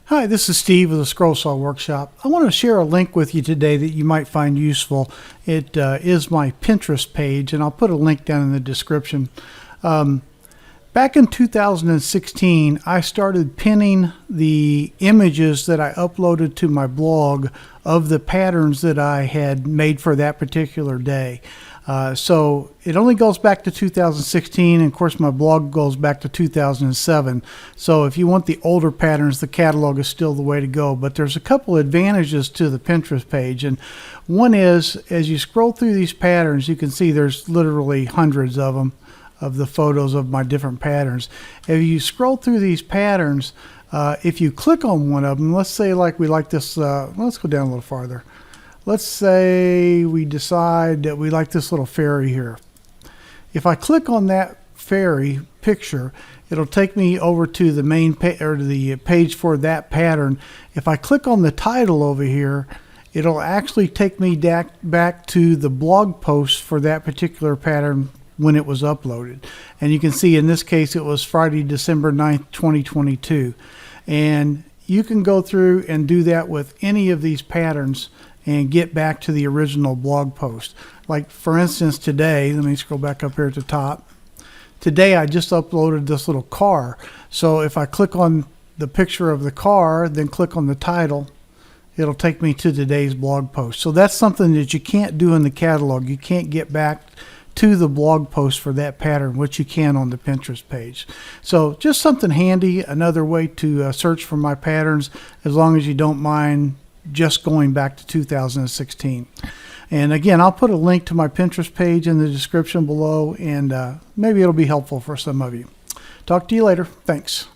Hi, this is Steve with the Scrollsaw Workshop. I want to share a link with you today that you might find useful. It is my Pinterest page, and I'll put a link down in the description. Back in 2016, I started pinning the images that I uploaded to my blog of the patterns that I had made for that particular day. So it only goes back to 2016, and of course my blog goes back to 2007. So if you want the older patterns, the catalog is still the way to go. But there's a couple advantages to the Pinterest page, and one is as you scroll through these patterns, you can see there's literally hundreds of them, of the photos of my different patterns. If you scroll through these patterns, if you click on one of them, let's say like we like this, let's go down a little farther. Let's say we decide that we like this little fairy here. If I click on that fairy picture, it'll take me over to the main page, or the page for that pattern. If I click on the title over here, it'll actually take me back to the blog post for that particular pattern when it was uploaded. And you can see in this case it was Friday, December 9th, 2022. And you can go through and do that with any of these patterns and get back to the original blog post. Like for instance today, let me scroll back up here at the top. Today I just uploaded this little car. So if I click on the picture of the car, then click on the title, it'll take me to today's blog post. So that's something that you can't do in the catalog. You can't get back to the blog post for that pattern, which you can on the Pinterest page. So just something handy, another way to search for my patterns, as long as you don't mind just going back to 2016. And again, I'll put a link to my Pinterest page in the description below, and maybe it'll be helpful for some of you. Talk to you later. Thanks.